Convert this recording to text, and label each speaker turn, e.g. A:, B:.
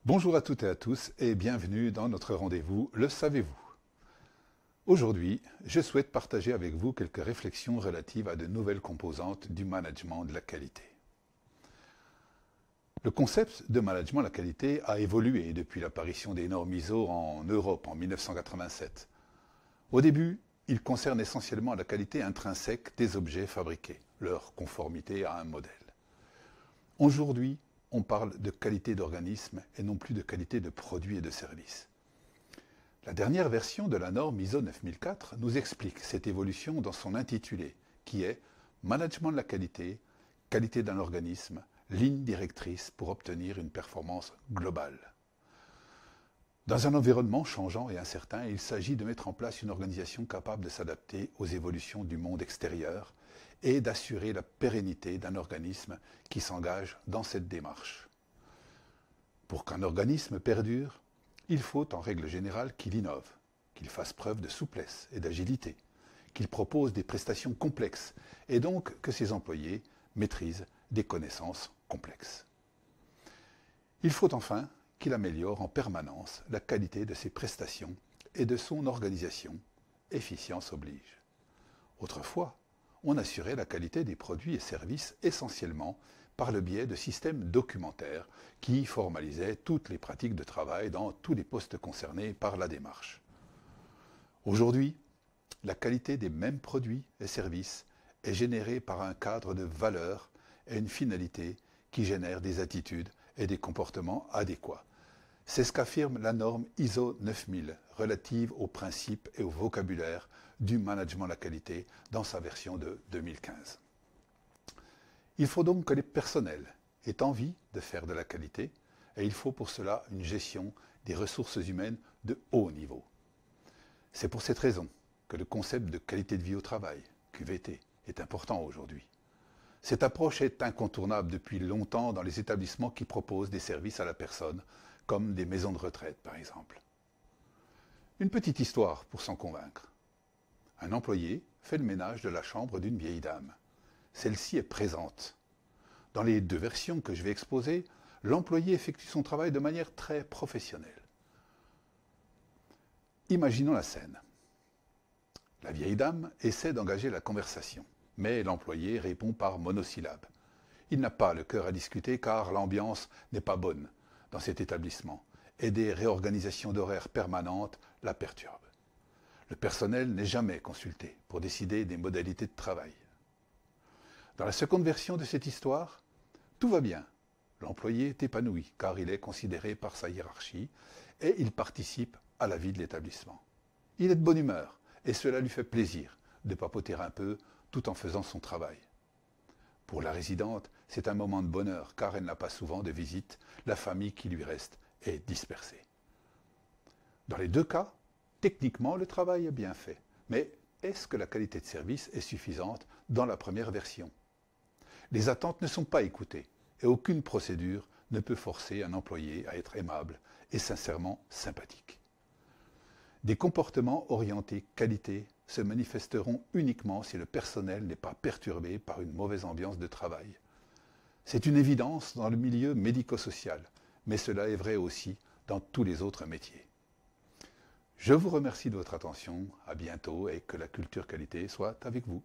A: Bonjour à toutes et à tous et bienvenue dans notre rendez-vous Le Savez-vous. Aujourd'hui, je souhaite partager avec vous quelques réflexions relatives à de nouvelles composantes du management de la qualité. Le concept de management de la qualité a évolué depuis l'apparition des normes ISO en Europe en 1987. Au début, il concerne essentiellement la qualité intrinsèque des objets fabriqués, leur conformité à un modèle. Aujourd'hui, on parle de qualité d'organisme et non plus de qualité de produits et de services. La dernière version de la norme ISO 9004 nous explique cette évolution dans son intitulé, qui est Management de la qualité, qualité d'un organisme, ligne directrice pour obtenir une performance globale. Dans un environnement changeant et incertain, il s'agit de mettre en place une organisation capable de s'adapter aux évolutions du monde extérieur et d'assurer la pérennité d'un organisme qui s'engage dans cette démarche. Pour qu'un organisme perdure, il faut en règle générale qu'il innove, qu'il fasse preuve de souplesse et d'agilité, qu'il propose des prestations complexes et donc que ses employés maîtrisent des connaissances complexes. Il faut enfin qu'il améliore en permanence la qualité de ses prestations et de son organisation. Efficience oblige. Autrefois, on assurait la qualité des produits et services essentiellement par le biais de systèmes documentaires qui formalisaient toutes les pratiques de travail dans tous les postes concernés par la démarche. Aujourd'hui, la qualité des mêmes produits et services est générée par un cadre de valeurs et une finalité qui génère des attitudes et des comportements adéquats. C'est ce qu'affirme la norme ISO 9000 relative aux principes et au vocabulaire du management de la qualité dans sa version de 2015. Il faut donc que les personnels aient envie de faire de la qualité et il faut pour cela une gestion des ressources humaines de haut niveau. C'est pour cette raison que le concept de qualité de vie au travail, QVT, est important aujourd'hui. Cette approche est incontournable depuis longtemps dans les établissements qui proposent des services à la personne, comme des maisons de retraite par exemple. Une petite histoire pour s'en convaincre. Un employé fait le ménage de la chambre d'une vieille dame. Celle-ci est présente. Dans les deux versions que je vais exposer, l'employé effectue son travail de manière très professionnelle. Imaginons la scène. La vieille dame essaie d'engager la conversation, mais l'employé répond par monosyllabe. Il n'a pas le cœur à discuter car l'ambiance n'est pas bonne dans cet établissement et des réorganisations d'horaires permanentes la perturbent. Le personnel n'est jamais consulté pour décider des modalités de travail. Dans la seconde version de cette histoire, tout va bien. L'employé est épanoui car il est considéré par sa hiérarchie et il participe à la vie de l'établissement. Il est de bonne humeur et cela lui fait plaisir de papoter un peu tout en faisant son travail. Pour la résidente, c'est un moment de bonheur car elle n'a pas souvent de visite, la famille qui lui reste est dispersée. Dans les deux cas, techniquement, le travail est bien fait. Mais est-ce que la qualité de service est suffisante dans la première version? Les attentes ne sont pas écoutées et aucune procédure ne peut forcer un employé à être aimable et sincèrement sympathique. Des comportements orientés qualité se manifesteront uniquement si le personnel n'est pas perturbé par une mauvaise ambiance de travail. C'est une évidence dans le milieu médico-social, mais cela est vrai aussi dans tous les autres métiers. Je vous remercie de votre attention, à bientôt et que la culture qualité soit avec vous.